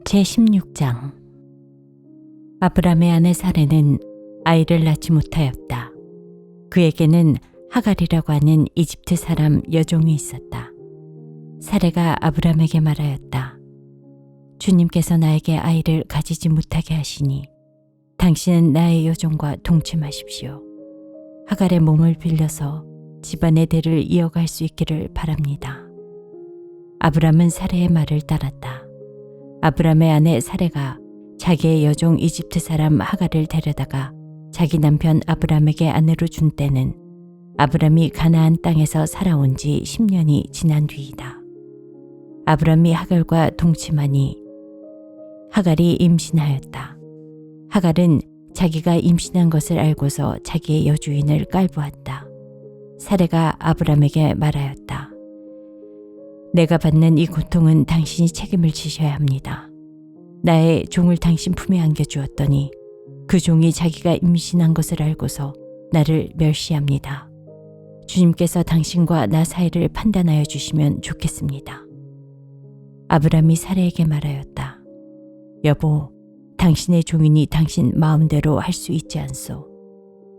제16장. 아브람의 아내 사레는 아이를 낳지 못하였다. 그에게는 하갈이라고 하는 이집트 사람 여종이 있었다. 사레가 아브람에게 말하였다. 주님께서 나에게 아이를 가지지 못하게 하시니 당신은 나의 여종과 동침하십시오. 하갈의 몸을 빌려서 집안의 대를 이어갈 수 있기를 바랍니다. 아브람은 사레의 말을 따랐다. 아브람의 아내 사레가 자기의 여종 이집트 사람 하갈을 데려다가 자기 남편 아브람에게 아내로 준 때는 아브람이 가나안 땅에서 살아온 지 10년이 지난 뒤이다. 아브람이 하갈과 동침하니 하갈이 임신하였다. 하갈은 자기가 임신한 것을 알고서 자기의 여주인을 깔보았다. 사레가 아브람에게 말하였다. 내가 받는 이 고통은 당신이 책임을 지셔야 합니다. 나의 종을 당신 품에 안겨주었더니 그 종이 자기가 임신한 것을 알고서 나를 멸시합니다. 주님께서 당신과 나 사이를 판단하여 주시면 좋겠습니다. 아브람이 사레에게 말하였다. 여보, 당신의 종이니 당신 마음대로 할 수 있지 않소.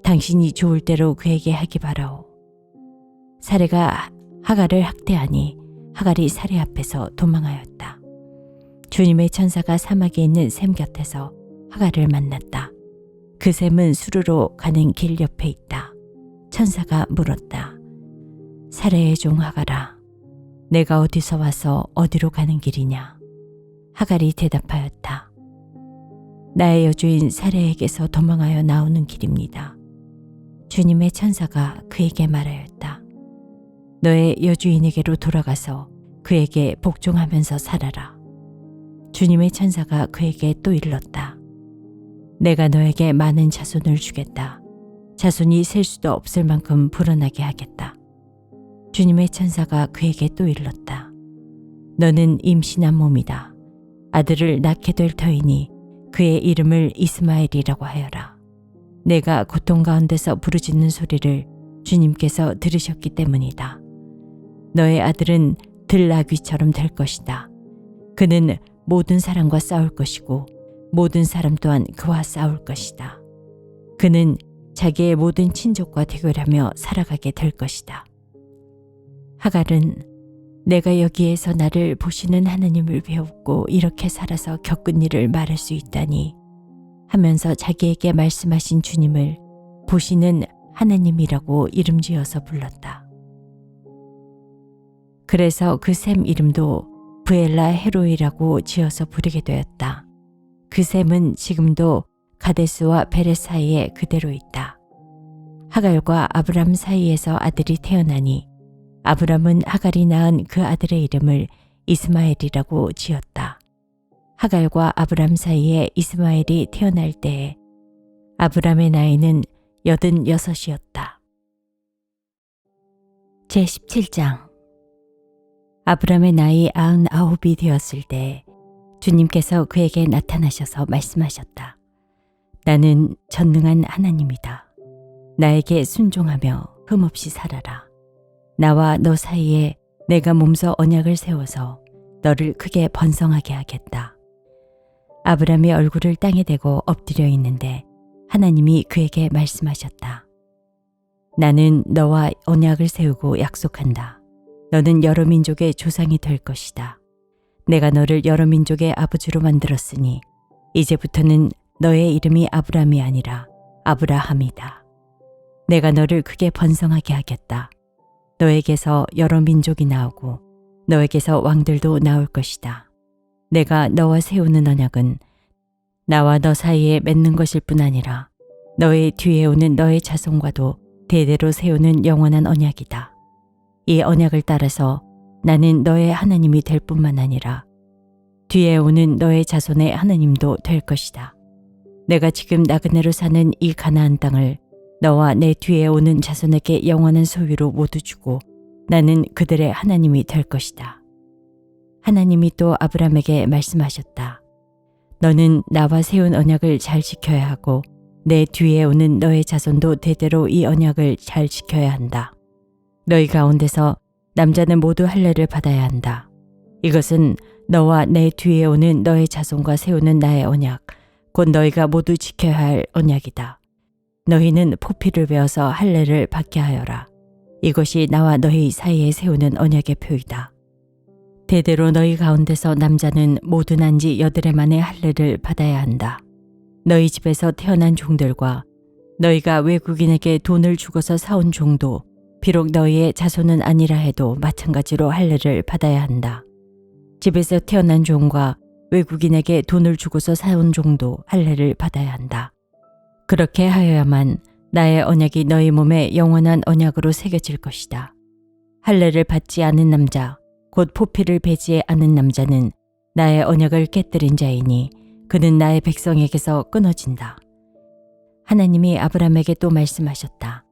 당신이 좋을 대로 그에게 하기 바라오. 사레가 하갈을 학대하니 하갈이 사레 앞에서 도망하였다. 주님의 천사가 사막에 있는 샘 곁에서 하갈을 만났다. 그 샘은 수르로 가는 길 옆에 있다. 천사가 물었다. 사레의 종 하갈아, 내가 어디서 와서 어디로 가는 길이냐? 하갈이 대답하였다. 나의 여주인 사레에게서 도망하여 나오는 길입니다. 주님의 천사가 그에게 말하였다. 너의 여주인에게로 돌아가서 그에게 복종하면서 살아라. 주님의 천사가 그에게 또 일렀다. 내가 너에게 많은 자손을 주겠다. 자손이 셀 수도 없을 만큼 불어나게 하겠다. 주님의 천사가 그에게 또 일렀다. 너는 임신한 몸이다. 아들을 낳게 될 터이니 그의 이름을 이스마엘이라고 하여라. 내가 고통 가운데서 부르짖는 소리를 주님께서 들으셨기 때문이다. 너의 아들은 들나귀처럼 될 것이다. 그는 모든 사람과 싸울 것이고 모든 사람 또한 그와 싸울 것이다. 그는 자기의 모든 친족과 대결하며 살아가게 될 것이다. 하갈은 내가 여기에서 나를 보시는 하나님을 배웠고 이렇게 살아서 겪은 일을 말할 수 있다니 하면서 자기에게 말씀하신 주님을 보시는 하나님이라고 이름지어서 불렀다. 그래서 그 샘 이름도 브엘라 헤로이라고 지어서 부르게 되었다. 그 샘은 지금도 가데스와 베렛 사이에 그대로 있다. 하갈과 아브람 사이에서 아들이 태어나니 아브람은 하갈이 낳은 그 아들의 이름을 이스마엘이라고 지었다. 하갈과 아브람 사이에 이스마엘이 태어날 때에 아브람의 나이는 86이었다. 제17장. 아브람의 나이 99이 되었을 때 주님께서 그에게 나타나셔서 말씀하셨다. 나는 전능한 하나님이다. 나에게 순종하며 흠없이 살아라. 나와 너 사이에 내가 몸소 언약을 세워서 너를 크게 번성하게 하겠다. 아브람이 얼굴을 땅에 대고 엎드려 있는데 하나님이 그에게 말씀하셨다. 나는 너와 언약을 세우고 약속한다. 너는 여러 민족의 조상이 될 것이다. 내가 너를 여러 민족의 아버지로 만들었으니 이제부터는 너의 이름이 아브람이 아니라 아브라함이다. 내가 너를 크게 번성하게 하겠다. 너에게서 여러 민족이 나오고 너에게서 왕들도 나올 것이다. 내가 너와 세우는 언약은 나와 너 사이에 맺는 것일 뿐 아니라 너의 뒤에 오는 너의 자손과도 대대로 세우는 영원한 언약이다. 이 언약을 따라서 나는 너의 하나님이 될 뿐만 아니라 뒤에 오는 너의 자손의 하나님도 될 것이다. 내가 지금 나그네로 사는 이 가나안 땅을 너와 내 뒤에 오는 자손에게 영원한 소유로 모두 주고 나는 그들의 하나님이 될 것이다. 하나님이 또 아브람에게 말씀하셨다. 너는 나와 세운 언약을 잘 지켜야 하고 내 뒤에 오는 너의 자손도 대대로 이 언약을 잘 지켜야 한다. 너희 가운데서 남자는 모두 할례를 받아야 한다. 이것은 너와 내 뒤에 오는 너의 자손과 세우는 나의 언약, 곧 너희가 모두 지켜야 할 언약이다. 너희는 포피를 베어서 할례를 받게 하여라. 이것이 나와 너희 사이에 세우는 언약의 표이다. 대대로 너희 가운데서 남자는 모두 난 지 8해 만에 할례를 받아야 한다. 너희 집에서 태어난 종들과 너희가 외국인에게 돈을 주고서 사온 종도 비록 너희의 자손은 아니라 해도 마찬가지로 할례를 받아야 한다. 집에서 태어난 종과 외국인에게 돈을 주고서 사온 종도 할례를 받아야 한다. 그렇게 하여야만 나의 언약이 너희 몸에 영원한 언약으로 새겨질 것이다. 할례를 받지 않은 남자, 곧 포피를 베지 않은 남자는 나의 언약을 깨뜨린 자이니 그는 나의 백성에게서 끊어진다. 하나님이 아브라함에게 또 말씀하셨다.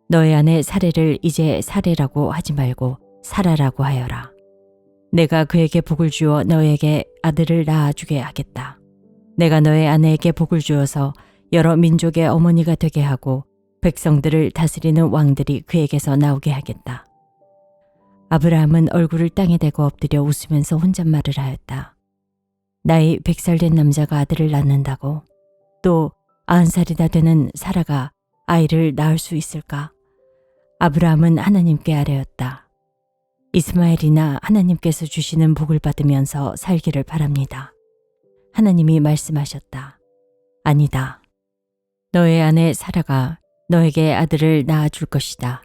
너의 아내 사레를 이제 사레라고 하지 말고 사라라고 하여라. 내가 그에게 복을 주어 너에게 아들을 낳아주게 하겠다. 내가 너의 아내에게 복을 주어서 여러 민족의 어머니가 되게 하고 백성들을 다스리는 왕들이 그에게서 나오게 하겠다. 아브라함은 얼굴을 땅에 대고 엎드려 웃으면서 혼잣말을 하였다. 나이 100살 된 남자가 아들을 낳는다고? 또 90살이나 되는 사라가 아이를 낳을 수 있을까? 아브라함은 하나님께 아뢰었다. 이스마엘이나 하나님께서 주시는 복을 받으면서 살기를 바랍니다. 하나님이 말씀하셨다. 아니다. 너의 아내 사라가 너에게 아들을 낳아줄 것이다.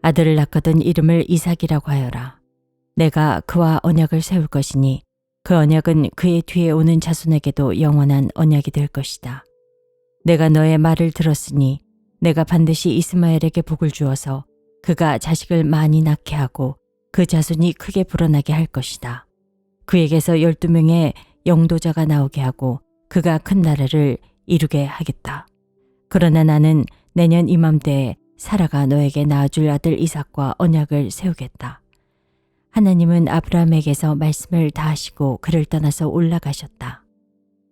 아들을 낳거든 이름을 이삭이라고 하여라. 내가 그와 언약을 세울 것이니 그 언약은 그의 뒤에 오는 자손에게도 영원한 언약이 될 것이다. 내가 너의 말을 들었으니 내가 반드시 이스마엘에게 복을 주어서 그가 자식을 많이 낳게 하고 그 자손이 크게 불어나게 할 것이다. 그에게서 12명의 영도자가 나오게 하고 그가 큰 나라를 이루게 하겠다. 그러나 나는 내년 이맘때에 사라가 너에게 낳아줄 아들 이삭과 언약을 세우겠다. 하나님은 아브라함에게서 말씀을 다하시고 그를 떠나서 올라가셨다.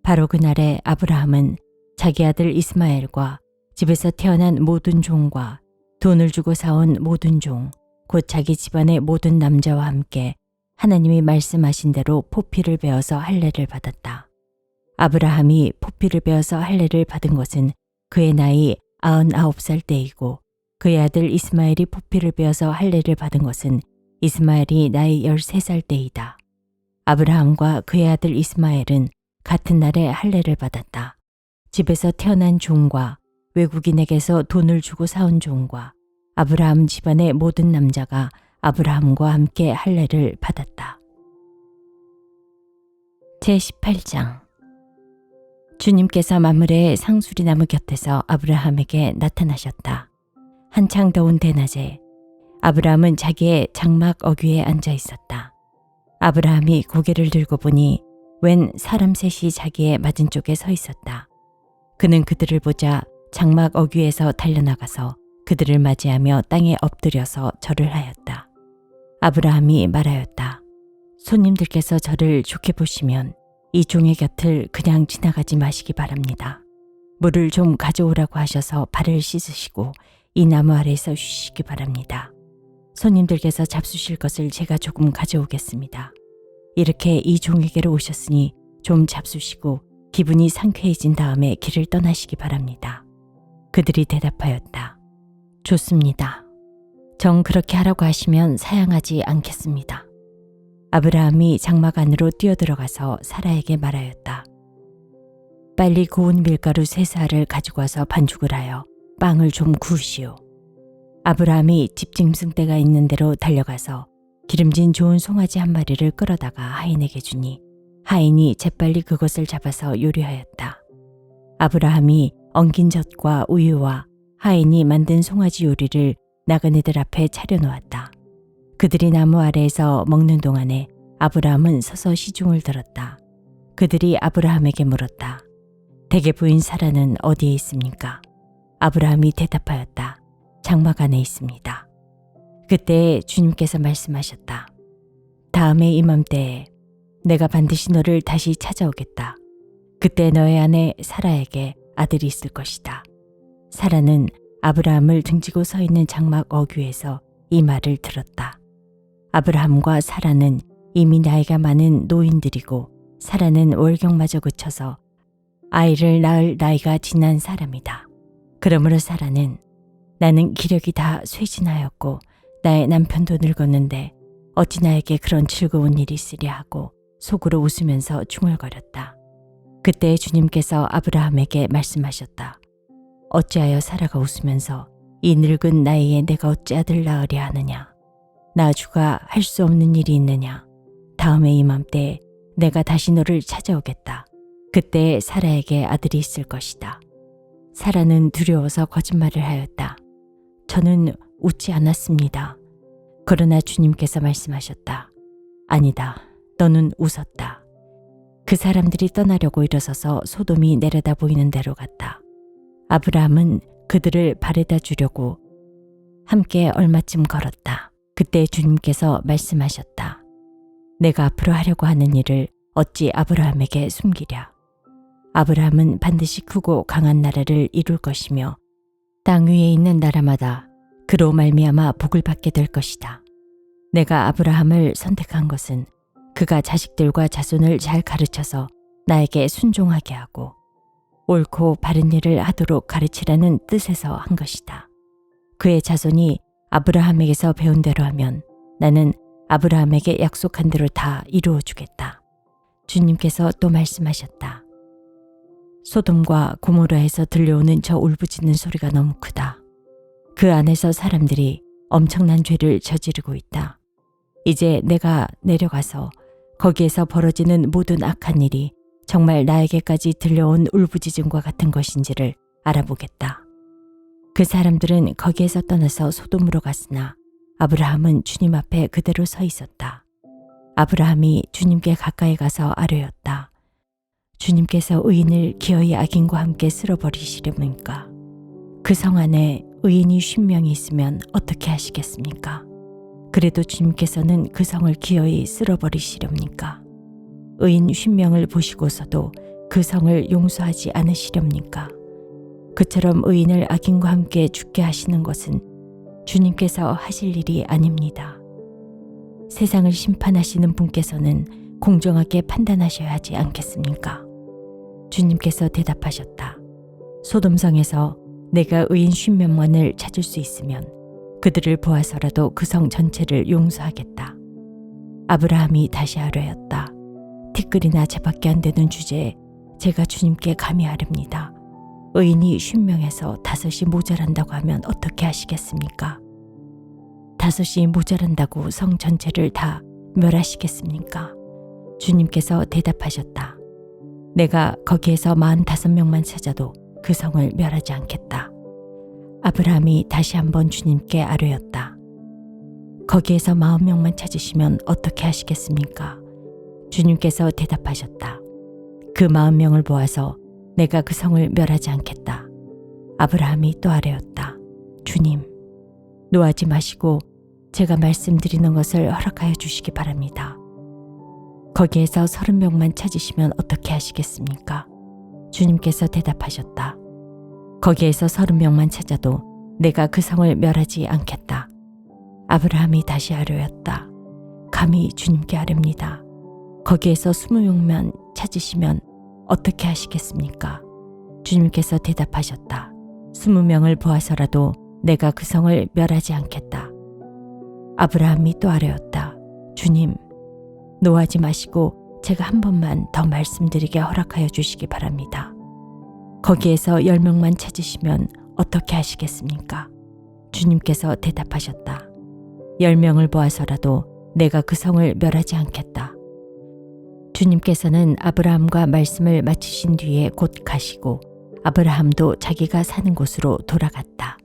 바로 그날에 아브라함은 자기 아들 이스마엘과 집에서 태어난 모든 종과 돈을 주고 사온 모든 종, 곧 자기 집안의 모든 남자와 함께 하나님이 말씀하신 대로 포피를 베어서 할례를 받았다. 아브라함이 포피를 베어서 할례를 받은 것은 그의 나이 99살 때이고 그의 아들 이스마엘이 포피를 베어서 할례를 받은 것은 이스마엘이 나이 13살 때이다. 아브라함과 그의 아들 이스마엘은 같은 날에 할례를 받았다. 집에서 태어난 종과 외국인에게서 돈을 주고 사온 종과 아브라함 집안의 모든 남자가 아브라함과 함께 할례를 받았다. 제18장 주님께서 마므레의 상수리나무 곁에서 아브라함에게 나타나셨다. 한창 더운 대낮에 아브라함은 자기의 장막 어귀에 앉아 있었다. 아브라함이 고개를 들고 보니 웬 사람 셋이 자기의 맞은쪽에 서 있었다. 그는 그들을 보자 장막 어귀에서 달려나가서 그들을 맞이하며 땅에 엎드려서 절을 하였다. 아브라함이 말하였다. 손님들께서 저를 좋게 보시면 이 종의 곁을 그냥 지나가지 마시기 바랍니다. 물을 좀 가져오라고 하셔서 발을 씻으시고 이 나무 아래에서 쉬시기 바랍니다. 손님들께서 잡수실 것을 제가 조금 가져오겠습니다. 이렇게 이 종에게로 오셨으니 좀 잡수시고 기분이 상쾌해진 다음에 길을 떠나시기 바랍니다. 그들이 대답하였다. 좋습니다. 정 그렇게 하라고 하시면 사양하지 않겠습니다. 아브라함이 장막 안으로 뛰어들어가서 사라에게 말하였다. 빨리 고운 밀가루 3사를 가지고 와서 반죽을 하여 빵을 좀 구우시오. 아브라함이 집 짐승떼가 있는 데로 달려가서 기름진 좋은 송아지 한 마리를 끌어다가 하인에게 주니 하인이 재빨리 그것을 잡아서 요리하였다. 아브라함이 엉긴 젖과 우유와 하인이 만든 송아지 요리를 나그네들 앞에 차려놓았다. 그들이 나무 아래에서 먹는 동안에 아브라함은 서서 시중을 들었다. 그들이 아브라함에게 물었다. 대개 부인 사라는 어디에 있습니까? 아브라함이 대답하였다. 장막 안에 있습니다. 그때 주님께서 말씀하셨다. 다음에 이맘때에 내가 반드시 너를 다시 찾아오겠다. 그때 너의 아내 사라에게 아들이 있을 것이다. 사라는 아브라함을 등지고 서 있는 장막 어귀에서 이 말을 들었다. 아브라함과 사라는 이미 나이가 많은 노인들이고 사라는 월경마저 그쳐서 아이를 낳을 나이가 지난 사람이다. 그러므로 사라는 나는 기력이 다 쇠진하였고 나의 남편도 늙었는데 어찌 나에게 그런 즐거운 일이 있으랴 하고 속으로 웃으면서 중얼거렸다. 그때 주님께서 아브라함에게 말씀하셨다. 어찌하여 사라가 웃으면서 이 늙은 나이에 내가 어찌 아들 낳으랴 하느냐. 나 주가 할 수 없는 일이 있느냐. 다음에 이맘때에 내가 다시 너를 찾아오겠다. 그때 사라에게 아들이 있을 것이다. 사라는 두려워서 거짓말을 하였다. 저는 웃지 않았습니다. 그러나 주님께서 말씀하셨다. 아니다. 너는 웃었다. 그 사람들이 떠나려고 일어서서 소돔이 내려다 보이는 데로 갔다. 아브라함은 그들을 바래다 주려고 함께 얼마쯤 걸었다. 그때 주님께서 말씀하셨다. 내가 앞으로 하려고 하는 일을 어찌 아브라함에게 숨기랴. 아브라함은 반드시 크고 강한 나라를 이룰 것이며 땅 위에 있는 나라마다 그로 말미암아 복을 받게 될 것이다. 내가 아브라함을 선택한 것은 그가 자식들과 자손을 잘 가르쳐서 나에게 순종하게 하고 옳고 바른 일을 하도록 가르치라는 뜻에서 한 것이다. 그의 자손이 아브라함에게서 배운 대로 하면 나는 아브라함에게 약속한 대로 다 이루어 주겠다. 주님께서 또 말씀하셨다. 소돔과 고모라에서 들려오는 저 울부짖는 소리가 너무 크다. 그 안에서 사람들이 엄청난 죄를 저지르고 있다. 이제 내가 내려가서 거기에서 벌어지는 모든 악한 일이 정말 나에게까지 들려온 울부짖음과 같은 것인지를 알아보겠다. 그 사람들은 거기에서 떠나서 소돔으로 갔으나 아브라함은 주님 앞에 그대로 서 있었다. 아브라함이 주님께 가까이 가서 아뢰었다. 주님께서 의인을 기어이 악인과 함께 쓸어버리시렵니까? 그 성 안에 의인이 50명이 있으면 어떻게 하시겠습니까? 그래도 주님께서는 그 성을 기어이 쓸어버리시렵니까? 의인 50명을 보시고서도 그 성을 용서하지 않으시렵니까? 그처럼 의인을 악인과 함께 죽게 하시는 것은 주님께서 하실 일이 아닙니다. 세상을 심판하시는 분께서는 공정하게 판단하셔야 하지 않겠습니까? 주님께서 대답하셨다. 소돔성에서 내가 의인 50명만을 찾을 수 있으면 그들을 보아서라도 그 성 전체를 용서하겠다. 아브라함이 다시 아뢰었다. 티끌이나 재밖에 안 되는 주제에 제가 주님께 감히 아릅니다. 의인이 50명에서 5이 모자란다고 하면 어떻게 하시겠습니까? 5이 모자란다고 성 전체를 다 멸하시겠습니까? 주님께서 대답하셨다. 내가 거기에서 45명만 찾아도 그 성을 멸하지 않겠다. 아브라함이 다시 한번 주님께 아뢰었다. 거기에서 40명만 찾으시면 어떻게 하시겠습니까? 주님께서 대답하셨다. 그 40명을 보아서 내가 그 성을 멸하지 않겠다. 아브라함이 또 아뢰었다. 주님, 노하지 마시고 제가 말씀드리는 것을 허락하여 주시기 바랍니다. 거기에서 30명만 찾으시면 어떻게 하시겠습니까? 주님께서 대답하셨다. 거기에서 30명만 찾아도 내가 그 성을 멸하지 않겠다. 아브라함이 다시 아뢰었다. 감히 주님께 아뢰입니다. 거기에서 20명만 찾으시면 어떻게 하시겠습니까? 주님께서 대답하셨다. 20명을 보아서라도 내가 그 성을 멸하지 않겠다. 아브라함이 또 아뢰었다. 주님, 노하지 마시고 제가 한 번만 더 말씀드리게 허락하여 주시기 바랍니다. 거기에서 10명만 찾으시면 어떻게 하시겠습니까? 주님께서 대답하셨다. 10명을 보아서라도 내가 그 성을 멸하지 않겠다. 주님께서는 아브라함과 말씀을 마치신 뒤에 곧 가시고 아브라함도 자기가 사는 곳으로 돌아갔다.